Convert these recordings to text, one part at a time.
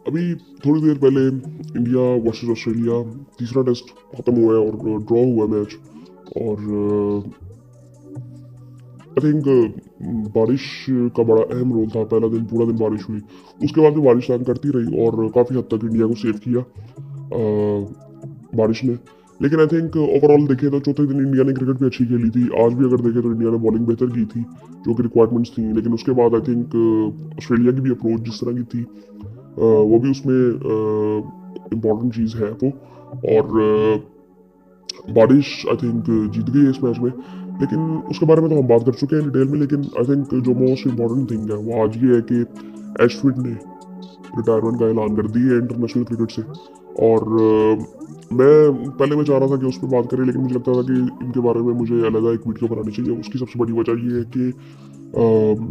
अभी थोड़ी देर पहले इंडिया वर्सेस ऑस्ट्रेलिया तीसरा टेस्ट खत्म हुआ है और ड्रॉ हुआ मैच। और आई थिंक बारिश का बड़ा अहम रोल था। पहला दिन पूरा दिन बारिश हुई, उसके बाद भी बारिश तंग करती रही और काफ़ी हद तक इंडिया को सेव किया बारिश ने। लेकिन आई थिंक ओवरऑल देखें तो चौथे दिन इंडिया ने क्रिकेट भी अच्छी खेली थी। आज भी अगर देखें तो इंडिया ने बॉलिंग बेहतर की थी जो कि रिक्वायरमेंट्स थी। लेकिन उसके बाद आई थिंक ऑस्ट्रेलिया की भी अप्रोच जिस तरह की थी वो भी उसमें इम्पोर्टेंट चीज़ है वो। और बारिश आई थिंक जीत गई है इस मैच में। लेकिन उसके बारे में तो हम बात कर चुके हैं डिटेल में। लेकिन आई थिंक जो मोस्ट इम्पोर्टेंट थिंग है वो आज ये है कि एशविन ने रिटायरमेंट का ऐलान कर दी है इंटरनेशनल क्रिकेट से। और मैं चाह रहा था कि उस पर बात करें, लेकिन मुझे लगता था कि इनके बारे में मुझे अलग एक वीडियो बनानी चाहिए। उसकी सबसे बड़ी वजह ये है कि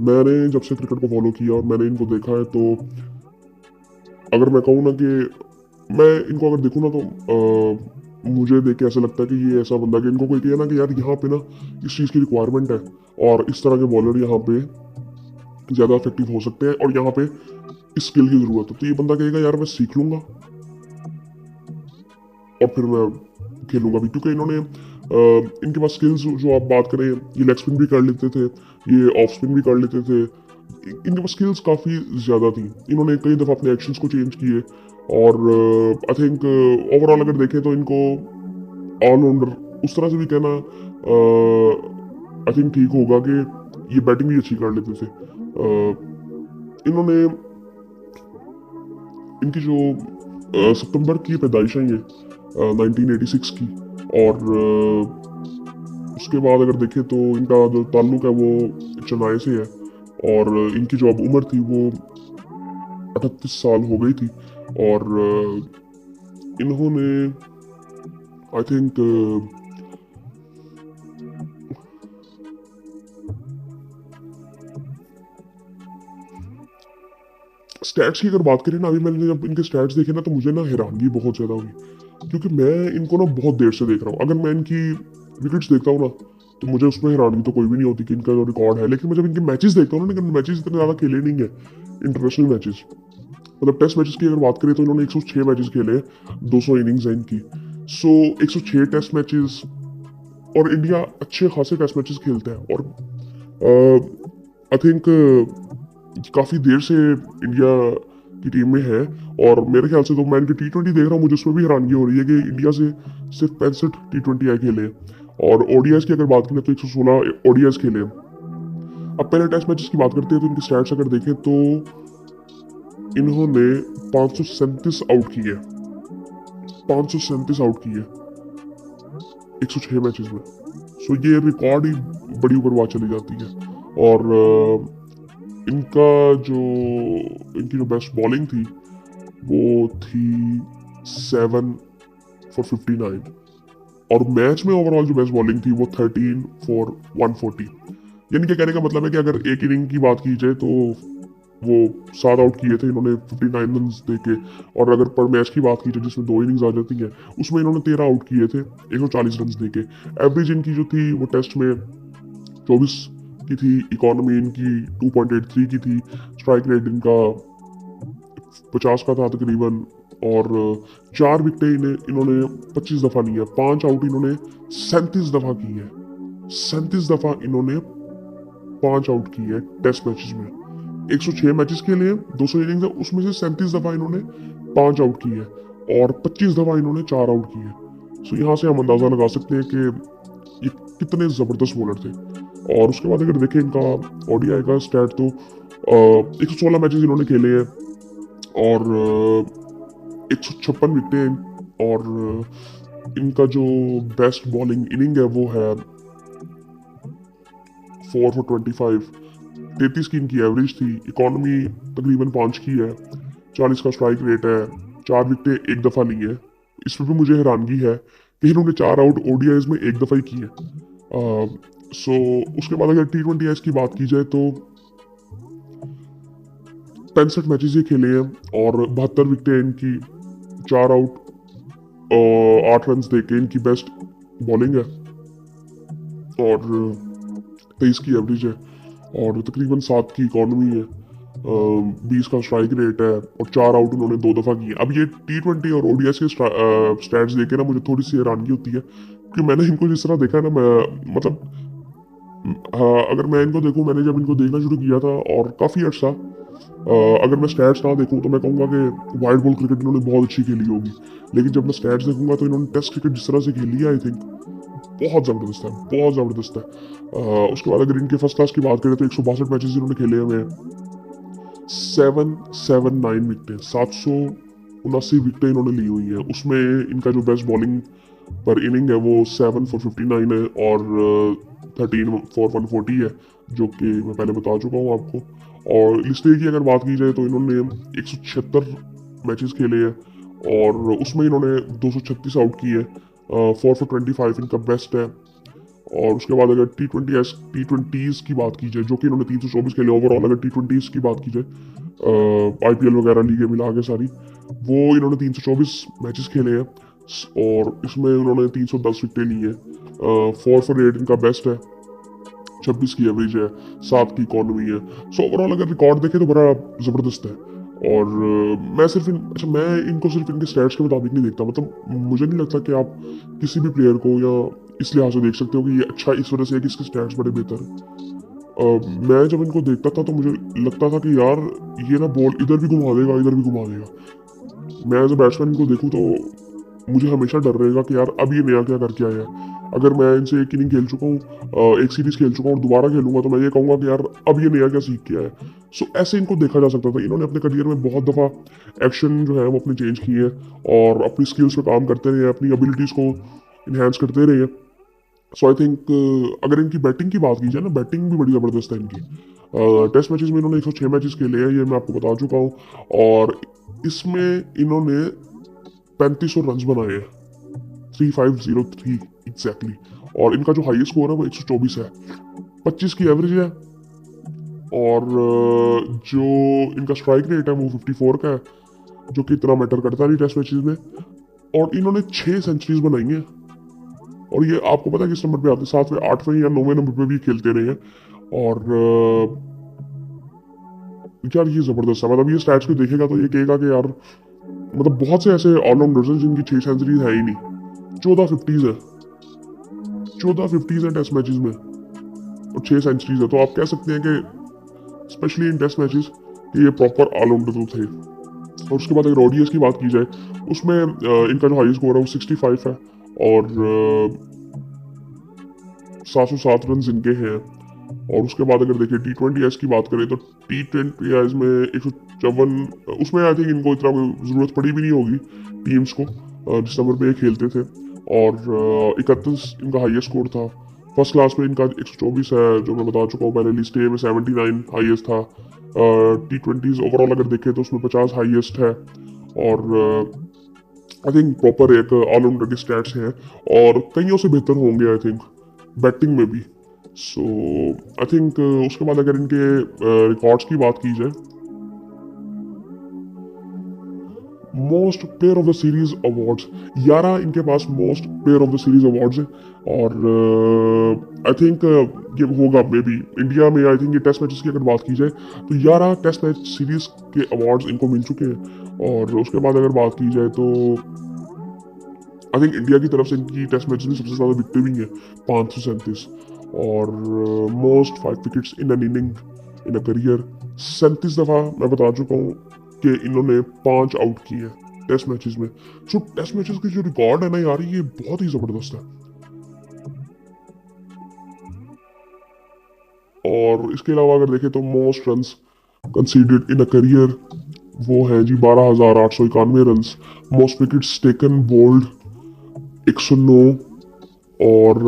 मैंने जब से क्रिकेट को फॉलो किया और मैंने इनको देखा है, तो अगर मैं कहूँ ना कि मैं इनको अगर देखूँ ना तो मुझे देख के ऐसा लगता है कि ये ऐसा बंदा कि इनको कोई कहे ना कि यार यहाँ पे ना इस चीज़ की रिक्वायरमेंट है और इस तरह के बॉलर यहाँ पे ज़्यादा इफेक्टिव हो सकते हैं और यहाँ पे इस स्किल की ज़रूरत है, तो ये बंदा कहेगा यार मैं सीख लूँगा और फिर मैं खेलूंगा भी। क्योंकि इन्होंने इनके पास स्किल्स जो आप बात करें, ये लेग स्पिन भी कर लेते थे, ये ऑफ स्पिन भी कर लेते थे। इनके पास स्किल्स काफ़ी ज़्यादा थी। इन्होंने कई दफ़ा अपने एक्शंस को चेंज किए। और आई थिंक ओवरऑल अगर देखें तो इनको ऑलराउंडर उस तरह से भी कहना आई थिंक ठीक होगा कि ये बैटिंग भी अच्छी कर लेते थे। इन्होंने इनकी जो सितंबर की पैदाइश है ये 1986 की। और उसके बाद अगर देखें तो इनका जो ताल्लुक है वो चेन्नई से है। और इनकी जो अब उम्र थी वो 38 साल हो गई थी। और इन्होंने आई थिंक स्टैट्स की अगर बात करें ना, अभी मैंने जब इनके स्टैट्स देखे ना तो मुझे ना हैरानगी बहुत ज़्यादा हुई। क्योंकि मैं इनको ना बहुत देर से देख रहा हूँ। अगर मैं इनकी विकेट्स देखता हूँ ना तो मुझे उसमें हैरानगी तो कोई भी नहीं होती कि इनका जो रिकॉर्ड है। लेकिन मैं जब इनके मैचेस देखता हूँ ना, लेकिन मैचेस इतने ज़्यादा खेले नहीं है इंटरनेशनल मैचेस। मतलब टेस्ट मैचेस की अगर बात करें तो इन्होंने 106 मैचेस खेले, 200 इनिंग्स हैं इनकी। सो 106 टेस्ट मैचेस, और इंडिया अच्छे खासे टेस्ट मैचेस खेलते हैं। और आई थिंक काफ़ी देर से इंडिया की टीम में है। और मेरे ख्याल से तो मैं इनकी T20 देख रहा हूँ, मुझे उसमें भी हैरानगी हो रही है कि इंडिया से सिर्फ 65 T20 आई खेले। और ओडीआईस की अगर बात करें तो 116 ओडीआईस खेले। अब पहले टेस्ट मैचेस की बात करते हैं तो इनकी स्टैट्स अगर देखें तो इन्होंने 537 आउट किए, 537 आउट किए 106 मैचेस में। सो ये रिकॉर्ड ही बड़ी ऊपर बात चली जाती है। और इनका जो इनकी जो बेस्ट बॉलिंग थी वो थी 7 for 59। और मैच में ओवरऑल जो बेस्ट बॉलिंग थी वो 13 for 140। यानी कि कहने का मतलब है कि अगर एक इनिंग की बात की जाए तो वो 7 आउट किए थे इन्होंने 59 रन दे के। और अगर पर मैच की बात की जाए जिसमें 2 इनिंग्स आ जाती हैं, उसमें इन्होंने 13 आउट किए थे 140 रन दे के। एवरेज इनकी जो थी वो टेस्ट में 24 की थी, इकोनॉमी इनकी 2.83 की थी, स्ट्राइक रेट इनका 50 का था तकरीबन। और 4 विकेटें इन्होंने 25 दफ़ा ली है, 5 आउट इन्होंने 37 दफ़ा की है। 37 दफ़ा इन्होंने 5 आउट की है टेस्ट मैचेस में। 106 मैचेस खेले हैं, 200 इनिंग्स है, उसमें से 37 दफ़ा इन्होंने 5 आउट की है और 25 दफ़ा इन्होंने 4 आउट की है। सो यहाँ से हम अंदाज़ा लगा सकते हैं कि ये कितने ज़बरदस्त बॉलर थे। और उसके बाद अगर देखें इनका ओडीआई का स्टैट तो 116 मैचेस इन्होंने खेले हैं और 156 विकेटें। और इनका जो बेस्ट बॉलिंग इनिंग है वो है 4 for 25। 33 की इनकी एवरेज थी, इकोनॉमी तकरीबन 5 की है, 40 का स्ट्राइक रेट है, 4 विकेटें एक दफ़ा ली है। इसमें भी मुझे हैरानगी है कि इन्होंने 4 आउट ओडीआईज में एक दफ़ा ही की है। सो उसके बाद अगर T20 की बात की जाए तो 65 मैचेस ये खेले हैं और 72 विकेटें इनकी, 4 आउट, 8 रन दे के इनकी बेस्ट बॉलिंग है। और 23 की एवरेज है और तकरीबन 7 की इकोनॉमी है। 20 का स्ट्राइक रेट है और 4 आउट उन्होंने 2 दफ़ा किए। अब ये T20 और ओडीआई के स्टैट्स देखे ना मुझे थोड़ी सी हैरानगी होती है कि मैंने इनको जिस तरह देखा है ना, मैं मतलब हाँ, अगर मैं इनको देखूं, मैंने जब इनको देखना शुरू किया था और काफ़ी अर्सा, अगर मैं स्टैट्स ना देखूं तो मैं कहूँगा कि वाइट बॉल क्रिकेट इन्होंने बहुत अच्छी खेली होगी। लेकिन जब मैं स्टैट्स देखूंगा तो इन्होंने टेस्ट क्रिकेट जिस तरह से खेली है, आई थिंक बहुत ज़बरदस्त है, बहुत ज़बरदस्त है। उसके बाद अगर इनके फर्स्ट क्लास की बात करें तो 162 मैचेस इन्होंने खेले हुए हैं, 779 विकेटें, 779 विकेटें इन्होंने ली हुई हैं। उसमें इनका जो बेस्ट बॉलिंग पर इनिंग है वो 7 for 59 है और 13 for 140 है, जो कि मैं पहले बता चुका हूँ आपको। और लिस्ट ए की अगर बात की जाए तो इन्होंने 176 मैचेस खेले हैं और उसमें इन्होंने 236 आउट किए हैं। 4 for 25 इनका बेस्ट है। और उसके बाद अगर टी20 की बात की जाए, जो कि इन्होंने 324 खेले ओवरऑल, अगर टी20 की बात की जाए आईपीएल वगैरह लीगें मिला के सारी, वो इन्होंने 324 मैचेस खेले हैं और इसमें उन्होंने 310 विकेटें ली हैं। 4 for 8 इनका बेस्ट है, 26 की एवरेज है, 7 की इकॉनमी है। सो ओवरऑल अगर रिकॉर्ड देखें तो बड़ा ज़बरदस्त है। और मैं इनको सिर्फ इनके स्टैट्स के मुताबिक नहीं देखता, मतलब मुझे नहीं लगता कि आप किसी भी प्लेयर को या इस लिहाज से देख सकते हो कि ये अच्छा इस वजह से है कि इसके स्टैट्स बड़े बेहतर हैं। मैं जब इनको देखता था तो मुझे लगता था कि यार ये ना बॉल इधर भी घुमा देगा, इधर भी घुमा देगा। मैं एज अ बैट्समैन इनको देखूँ तो मुझे हमेशा डर रहेगा कि यार अब ये नया क्या करके आया है। अगर मैं इनसे एक इनिंग खेल चुका हूँ, एक सीरीज खेल चुका हूँ और दोबारा खेलूंगा तो मैं ये कहूँगा कि यार अब ये नया क्या सीख के आया है। सो ऐसे इनको देखा जा सकता था। इन्होंने अपने करियर में बहुत दफ़ा एक्शन जो है वो अपने चेंज किए हैं और अपनी स्किल्स पे काम करते रहे हैं, अपनी एबिलिटीज़ को इन्हेंस करते रहे हैं। सो आई थिंक अगर इनकी बैटिंग की बात की जाए ना, बैटिंग भी बड़ी ज़बरदस्त है इनकी। टेस्ट मैचेस में इन्होंने 106 मैचेस खेले हैं, ये मैं आपको बता चुका हूँ। और इसमें इन्होंने 3500 रन बनाए हैं, 3503 एग्जैक्टली। और इनका जो हाईएस्ट स्कोर है वो 124 है, 25 की एवरेज है। और जो इनका स्ट्राइक रेट है वो 54 का है, जो कि इतना मैटर करता नहीं टेस्ट मैचेस में। और इन्होंने 6 सेंचुरीज बनाई हैं। और ये आपको पता है किस नंबर पे आते हैं? 7वें 8वें या 9वें नंबर पे भी खेलते रहे हैं। और यार ये जबरदस्त है, मतलब ये स्टैट्स को देखेगा तो ये कहेगा कि यार मतलब बहुत से ऐसे ऑलराउंडर्स हैं जिनकी 6 सेंचुरीज है ही नहीं। 14 50s है, 14 50s है टेस्ट मैचेस में और 6 सेंचुरीज है। तो आप कह सकते हैं कि स्पेशली इन टेस्ट मैचेस कि ये प्रॉपर ऑलराउंडर तो थे। और उसके बाद अगर ओडीआईस की बात की जाए, उसमें इनका जो हाईएस्ट स्कोर है वो 65 है और 707 रन इनके हैं। और उसके बाद अगर देखिए T20 की बात करें तो T20 में 154, उसमें आई थिंक इनको इतना ज़रूरत पड़ी भी नहीं होगी टीम्स को, जिस नंबर पे ये खेलते थे। और 31 इनका हाईएस्ट स्कोर था। फर्स्ट क्लास में इनका 124 है, जो मैं बता चुका हूँ पहले। लिस्ट ए में 79 हाईएस्ट था। T20 ओवरऑल अगर देखें तो उसमें 50 हाईएस्ट है। और आई थिंक प्रॉपर एक ऑलराउंडर के स्टैट्स हैं और कईयों से बेहतर होंगे आई थिंक बैटिंग में भी। सो आई थिंक उसके बाद अगर इनके रिकॉर्ड्स की बात की जाए, most player of the series awards 11 इनके पास most player of the series awards हैं। और आई थिंक ये होगा मे बी इंडिया में, आई थिंक ये टेस्ट मैचेस की अगर बात की जाए तो 11 टेस्ट मैच सीरीज के अवार्ड्स इनको मिल चुके हैं। और उसके बाद अगर बात की जाए तो आई थिंक इंडिया की तरफ से इनकी टेस्ट मैचेस में सबसे ज़्यादा विकेटें भी हैं, 537। और most 5 wickets in an inning in a career 37 दफ़ा मैं बता चुका हूँ कि इन्होंने 5 आउट किए हैं टेस्ट मैचेस में। सो टेस्ट मैचेस के जो रिकॉर्ड है ना यार, ये बहुत ही ज़बरदस्त है। और इसके अलावा अगर देखें तो most runs considered in a career वो है जी 12,891 run. Most wickets taken bowled 109। और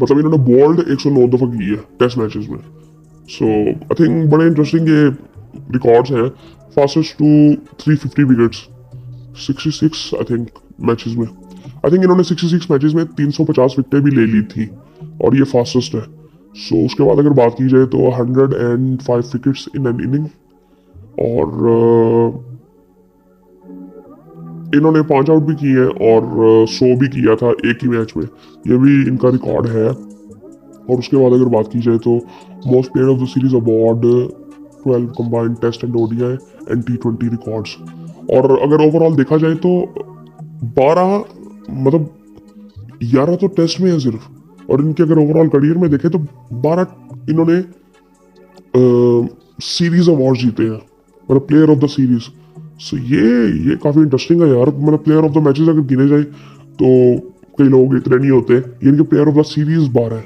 मतलब इन्होंने बॉल्ड 109 दफ़ा की है टेस्ट मैचेस में। सो आई थिंक बड़े इंटरेस्टिंग ये रिकॉर्ड्स हैं। Fastest to 350 wickets 66 I think matches में। आई थिंक इन्होंने 66 मैचेस में 350 विकेटें भी ले ली थी और ये फास्टेस्ट है। सो उसके बाद अगर बात की जाए तो 105 विकेट्स इन एन इनिंग। और इन्होंने 5 आउट भी किए हैं और 100 भी किया था एक ही मैच में, ये भी इनका रिकॉर्ड है। और उसके बाद अगर बात की जाए तो most player of the series award 12 combined test and ODI and T20 records. और अगर ओवरऑल देखा जाए तो 12 मतलब 11 तो टेस्ट में है सिर्फ, और इनके अगर ओवरऑल करियर में देखें तो 12 इन्होंने सीरीज अवार्ड जीते हैं, मतलब प्लेयर ऑफ द सीरीज। सो ये काफी इंटरेस्टिंग है यार। मतलब प्लेयर ऑफ द मैचेस अगर गिने जाए तो कई लोग इतने नहीं होते, ये इनके प्लेयर ऑफ द सीरीज 12 है।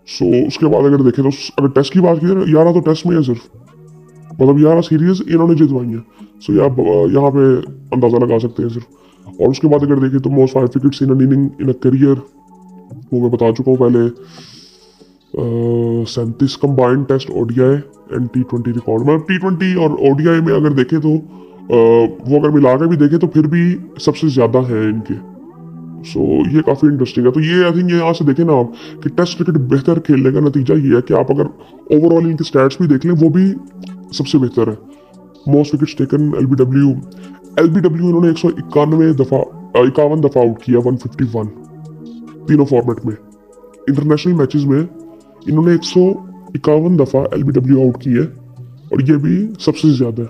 सो उसके बाद अगर देखें तो अगर टेस्ट की बात की जाए 11 तो टेस्ट में है सिर्फ, मतलब 11 सीरीज इन्होंने जितवाई है। सो यहाँ पे अंदाजा लगा सकते हैं सिर्फ। और उसके बाद अगर देखें तो most 5 wickets in an inning in a career, वो मैं बता चुका हूँ पहले। 37 combined test ODI and T20 record, मतलब T20 और ओडीआई में अगर देखें तो वो अगर मिला के भी देखें तो फिर भी सबसे ज्यादा है इनके। सो ये काफी इंटरेस्टिंग है। तो ये आई थिंक ये यहाँ से देखें ना आप कि टेस्ट क्रिकेट बेहतर खेलने का नतीजा ये है कि आप अगर ओवरऑल इनके स्टैट्स भी देख लें वो भी सबसे बेहतर है। मोस्ट विकेट्स टेकन एलबीडब्ल्यू इन्होंने 51 दफा आउट किया, 151 तीनों फॉर्मेट में। इंटरनेशनल मैचेस में इन्होंने 151 दफा एलबीडब्ल्यू आउट की है, और ये भी सबसे ज्यादा है।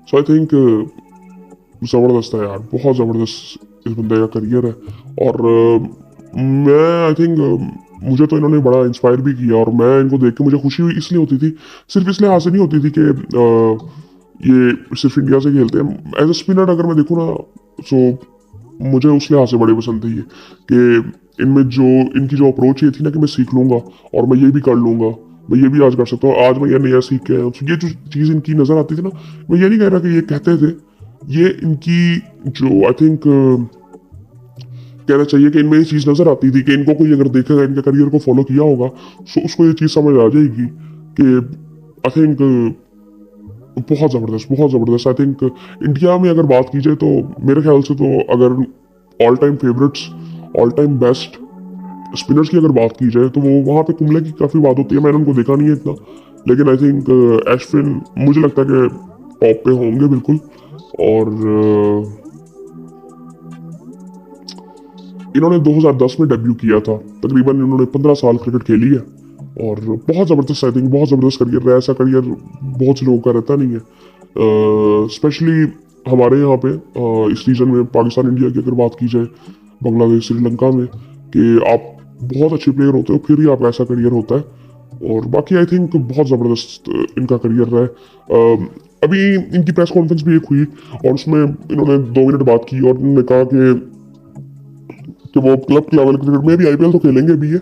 सो आई थिंक जबरदस्त है यार, बहुत जबरदस्त इस बंदे का करियर है। और मैं आई थिंक मुझे तो इन्होंने बड़ा इंस्पायर भी किया, और मैं इनको देख के मुझे खुशी हुई इसलिए होती थी, सिर्फ इसलिए हासिल नहीं होती थी कि ये सिर्फ इंडिया से खेलते हैं। एज ए स्पिनर अगर मैं देखूँ ना, सो मुझे उस लिहाज से बड़े पसंद थे ये कि इनमें जो इनकी जो अप्रोच ये थी ना कि मैं सीख लूंगा और मैं ये भी कर लूंगा, मैं ये भी आज कर सकता हूँ, आज मैं ये नया सीख के आया हूँ। ये जो चीज़ इनकी नज़र आती थी ना, मैं ये नहीं कह रहा कि ये कहते थे, ये इनकी जो आई थिंक कहना चाहिए कि इनमें ये चीज़ नज़र आती थी कि इनको कोई अगर देखेगा, इनके करियर को फॉलो किया होगा, तो उसको ये चीज़ समझ आ जाएगी कि आई थिंक बहुत ज़बरदस्त। आई थिंक इंडिया में अगर बात की जाए तो मेरे ख्याल से तो अगर all time favourites, all time best spinners की अगर बात की जाए तो वो वहाँ पे कुंबले की काफ़ी बात होती है। मैंने उनको देखा नहीं है इतना, लेकिन आई थिंक एश्विन मुझे लगता है कि टॉप पे होंगे बिल्कुल। और इन्होंने 2010 में डेब्यू किया था, तकरीबन इन्होंने 15 साल क्रिकेट खेली है, और बहुत ज़बरदस्त आई थिंक बहुत ज़बरदस्त करियर रहा है। ऐसा करियर बहुत से लोगों का रहता नहीं है, स्पेशली हमारे यहाँ पे इस रीजन में पाकिस्तान इंडिया की अगर बात की जाए, बांग्लादेश श्रीलंका में, कि आप बहुत अच्छे प्लेयर होते हो फिर ही आपका ऐसा करियर होता है। और बाकी आई थिंक बहुत ज़बरदस्त इनका करियर रहा है। अभी इनकी प्रेस कॉन्फ्रेंस भी एक हुई और उसमें इन्होंने 2 मिनट बात की और उन्होंने कहा कि वो क्लब लेवल क्रिकेट में भी IPL तो खेलेंगे भी है,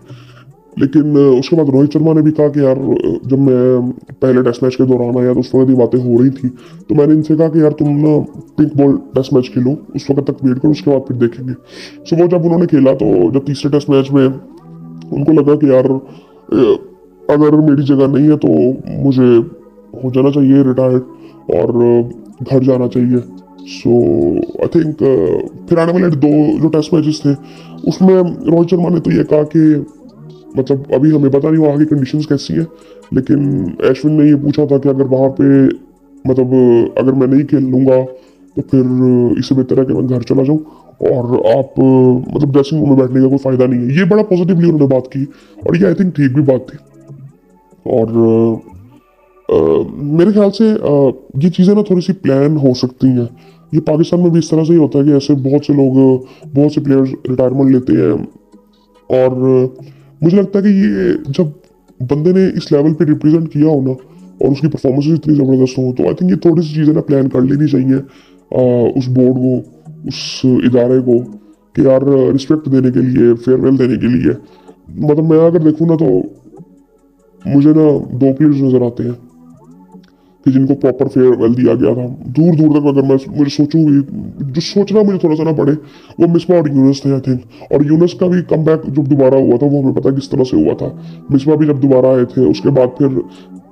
लेकिन उसके बाद रोहित शर्मा ने भी कहा कि यार जब मैं पहले टेस्ट मैच के दौरान आया तो उस वक्त ये बातें हो रही थी, तो मैंने इनसे कहा कि यार तुम ना पिंक बॉल टेस्ट मैच खेलो, उस वक्त तक वेट करो, उसके बाद फिर देखेंगे। सो वो जब उन्होंने खेला तो जब तीसरे टेस्ट मैच में उनको लगा कि यार अगर मेरी जगह नहीं है तो मुझे हो जाना चाहिए रिटायर्ड और घर जाना चाहिए। सो आई थिंक फिर आने वाले 2 जो टेस्ट मैचेस थे उसमें रोहित शर्मा ने तो ये कहा कि मतलब अभी हमें पता नहीं वहाँ की कंडीशंस कैसी हैं, लेकिन अश्विन ने ये पूछा था कि अगर वहाँ पे मतलब अगर मैं नहीं खेल लूँगा तो फिर इससे बेहतर है कि मैं घर चला जाऊँ और आप मतलब ड्रेसिंग रूम में बैठने का कोई फ़ायदा नहीं है। ये बड़ा पॉजिटिवली उन्होंने बात की और ये आई थिंक ठीक भी बात थी। और मेरे ख्याल से ये चीज़ें ना थोड़ी सी प्लान हो सकती हैं। ये पाकिस्तान में भी इस तरह से ही होता है कि ऐसे बहुत से लोग बहुत से प्लेयर्स रिटायरमेंट लेते हैं और मुझे लगता है कि ये जब बंदे ने इस लेवल पे रिप्रेजेंट किया हो ना और उसकी परफॉर्मेंस इतनी ज़बरदस्त हो तो आई थिंक ये थोड़ी सी चीज़ें ना प्लान कर लेनी चाहिए उस बोर्ड को, उस इदारे को, कि यार रिस्पेक्ट देने के लिए, फेयरवेल देने के लिए। मतलब मैं अगर देखूँ ना तो मुझे ना 2 प्लेयर्स नज़र आते हैं कि जिनको प्रॉपर फेयरवेल दिया गया था। दूर दूर तक अगर मैं मुझे सोचूँ, जो सोचना मुझे थोड़ा सा ना पड़े, वो मिसबा और यूनुस थे आई थिंक। और यूनुस का भी कम बैक जब दोबारा हुआ था वो हमें पता किस तरह से हुआ था। मिसबा भी जब दोबारा आए थे उसके बाद फिर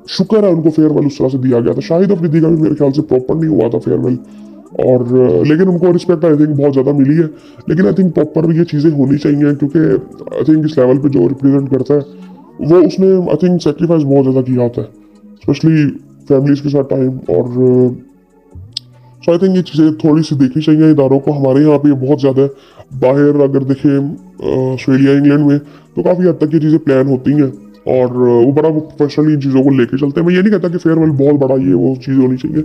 शुक्र है उनको फेयरवेल उस तरह से दिया गया था। शाहिद अफरीदी का भी मेरे ख्याल से प्रॉपर नहीं हुआ था फेयरवेल, और लेकिन उनको रिस्पेक्ट आई थिंक बहुत ज़्यादा मिली है। लेकिन आई थिंक प्रॉपर ये चीज़ें होनी चाहिए क्योंकि आई थिंक इस लेवल पर जो रिप्रेजेंट करता है वो उसने आई थिंक सेक्रीफाइस बहुत ज़्यादा किया होता है, स्पेशली फैमिलीज के साथ टाइम। और सो आई थिंक ये चीज़ें थोड़ी सी देखनी चाहिए इदारों को। हमारे यहाँ पे बहुत ज़्यादा है, बाहर अगर देखें ऑस्ट्रेलिया इंग्लैंड में तो काफ़ी हद तक ये चीज़ें प्लान होती हैं और वो बड़ा प्रोफेशनली इन चीज़ों को लेके चलते हैं। मैं ये नहीं कहता कि फेयरवेल बहुत बड़ा ये वो चीज़ होनी चाहिए,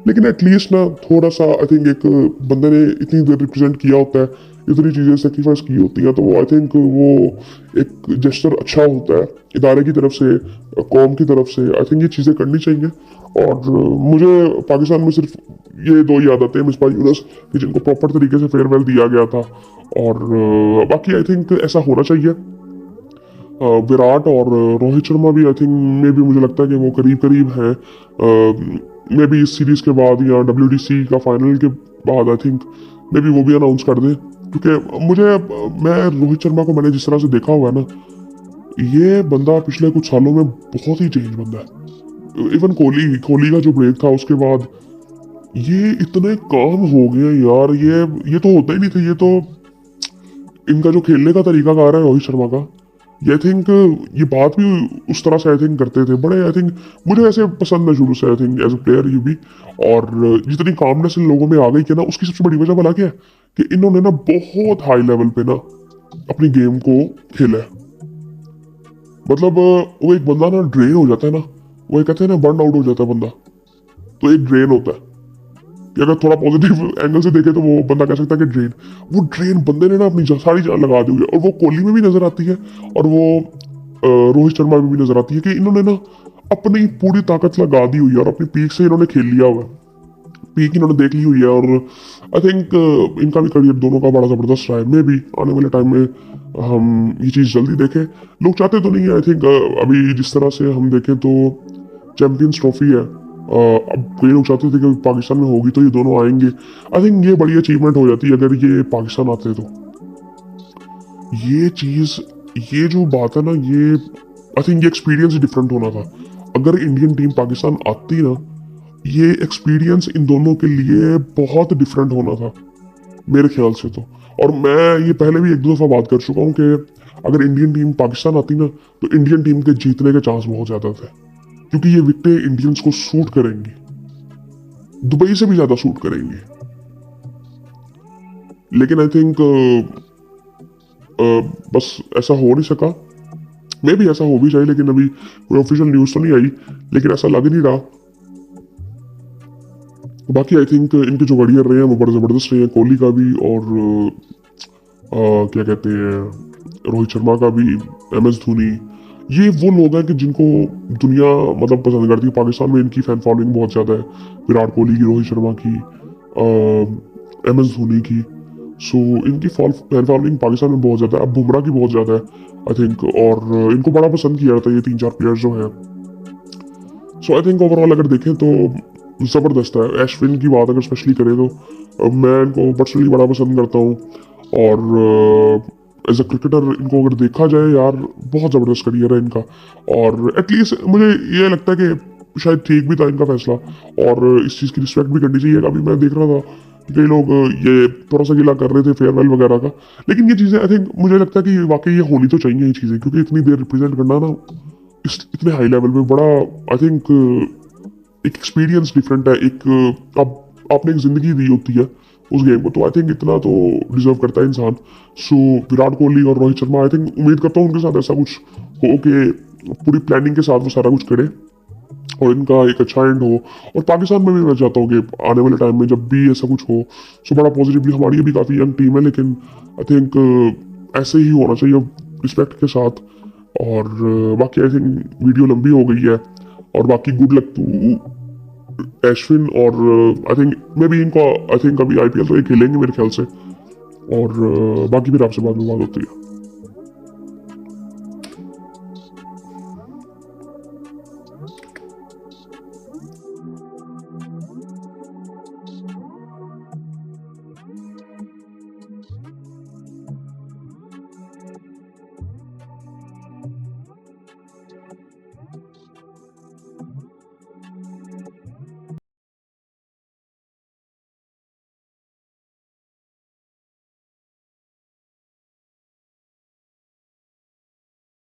लेकिन एटलीस्ट ना थोड़ा सा आई थिंक एक बंदे ने इतनी देर रिप्रेजेंट किया होता है, इतनी चीज़ें सेक्रीफाइस की होती हैं, तो वो आई थिंक वो एक जेस्चर अच्छा होता है इदारे की तरफ से, कौम की तरफ से। आई थिंक ये चीज़ें करनी चाहिए। और मुझे पाकिस्तान में सिर्फ ये दो ही याद आते हैं, मिसबा यूनुस, कि जिनको प्रॉपर तरीके से फेयरवेल दिया गया था। और बाकी आई थिंक ऐसा होना चाहिए। विराट और रोहित शर्मा भी आई थिंक में भी मुझे लगता है कि वो करीब करीब हैं, मे भी इस सीरीज के बाद या WDC का फाइनल के बाद आई थिंक मे भी वो भी अनाउंस कर दें। क्योंकि मैं रोहित शर्मा को मैंने जिस तरह से देखा हुआ है ना, ये बंदा पिछले कुछ सालों में बहुत ही चेंज बंदा है। इवन कोहली का जो ब्रेक था उसके बाद ये इतने काम हो गए यार। ये तो होता ही नहीं था। ये तो इनका जो खेलने का तरीका कार है रोहित शर्मा का, ये आई थिंक ये बात भी उस तरह से आई थिंक करते थे बड़े। आई थिंक मुझे ऐसे पसंद है शुरू से I think as a player ये भी। और जितनी कामनेस इन लोगों में आ गई कि ना, उसकी सबसे बड़ी वजह भला क्या है कि इन्होंने ना बहुत हाई लेवल पे ना अपनी गेम को खेला है। मतलब वो एक बंदा ना ड्रेन हो जाता है ना, वो कहते हैं ना बर्न आउट हो जाता है बंदा, तो एक ड्रेन होता है कि अगर थोड़ा पॉजिटिव एंगल से देखे तो वो बंदा कह सकता है कि ड्रेन, वो ड्रेन बंदे ने ना अपनी सारी जान लगा दी हुई है। और वो कोहली में भी नजर आती है और वो रोहित शर्मा में भी नजर आती है कि इन्होंने ना अपनी पूरी ताकत लगा दी हुई है और अपनी पीक से इन्होंने खेल लिया हुआ है, पीक इन्होंने देख ली हुई है। और आई थिंक इनका भी करियर दोनों का बड़ा जबरदस्त रहा है। मे भी आने वाले टाइम में हम ये चीज़ जल्दी देखें। लोग चाहते तो नहीं है आई थिंक, अभी जिस तरह से हम देखें तो चैंपियंस ट्रॉफी है, अब कई लोग चाहते थे कि पाकिस्तान में होगी तो ये दोनों आएंगे। आई थिंक ये बड़ी अचीवमेंट हो जाती है अगर ये पाकिस्तान आते तो। ये चीज़, ये जो बात है ना, ये आई थिंक ये एक्सपीरियंस डिफरेंट होना था। अगर इंडियन टीम पाकिस्तान आती ना, ये एक्सपीरियंस इन दोनों के लिए बहुत डिफरेंट होना था मेरे ख्याल से तो। और मैं ये पहले भी एक दो दफ़ा बात कर चुका हूँ कि अगर इंडियन टीम पाकिस्तान आती ना, तो इंडियन टीम के जीतने के चांस बहुत ज़्यादा थे, क्योंकि ये विकेटें इंडियंस को सूट करेंगी, दुबई से भी ज़्यादा सूट करेंगी। लेकिन आई थिंक बस ऐसा हो नहीं सका। मे भी ऐसा हो भी जाए, लेकिन अभी कोई ऑफिशियल न्यूज़ तो नहीं आई, लेकिन ऐसा लग नहीं रहा। बाकी आई थिंक इनके जो बढ़िया रहे हैं वो बड़े ज़बरदस्त रहे हैं, कोहली का भी और क्या कहते हैं रोहित शर्मा का भी, MS धोनी। ये वो लोग हैं कि जिनको दुनिया मतलब पसंद करती है। पाकिस्तान में इनकी फैन फॉलोइंग बहुत ज़्यादा है, विराट कोहली की, रोहित शर्मा की, MS धोनी की। सो इनकी फैन फॉलोइंग पाकिस्तान में बहुत ज़्यादा है। अब बुमराह की बहुत ज़्यादा है आई थिंक, और इनको बड़ा पसंद किया जाता है ये 3-4 प्लेयर्स जो हैं। सो आई थिंक ओवरऑल अगर देखें तो ज़बरदस्त है। एशविन की बात अगर स्पेशली करें तो मैं इनको पर्सनली बड़ा पसंद करता हूँ। और एज अ क्रिकेटर इनको अगर देखा जाए यार, बहुत ज़बरदस्त करियर है इनका। और एटलीस्ट मुझे ये लगता है कि शायद ठीक भी था इनका फैसला, और इस चीज़ की रिस्पेक्ट भी करनी चाहिए। अभी मैं देख रहा था कि कई लोग ये थोड़ा सा गिला कर रहे थे फेयरवेल वगैरह का, लेकिन ये चीज़ें आई थिंक मुझे लगता है कि वाकई ये होनी तो चाहिए ये चीज़ें, क्योंकि इतनी देर रिप्रेजेंट करना ना इतने हाई लेवल पे बड़ा आई थिंक एक एक्सपीरियंस डिफरेंट है। एक आपने एक जिंदगी दी होती है उस गेम को, तो आई थिंक इतना तो डिजर्व करता है इंसान। सो विराट कोहली और रोहित शर्मा, आई थिंक उम्मीद करता हूँ उनके साथ ऐसा कुछ हो कि पूरी प्लानिंग के साथ वो सारा कुछ करे और इनका एक अच्छा एंड हो। और पाकिस्तान में भी मैं चाहता हूँ कि आने वाले टाइम में जब भी ऐसा कुछ हो सो बड़ा पॉजिटिवली, हमारी भी काफ़ी यंग टीम है, लेकिन आई थिंक ऐसे ही होना चाहिए रिस्पेक्ट के साथ। और बाकी आई थिंक वीडियो लंबी हो गई है, और बाकी गुड लक टू एशविन। और आई थिंक मे भी इनको आई थिंक अभी IPL तो ये खेलेंगे मेरे ख्याल से। और बाकी फिर आपसे बाद में बात होती है।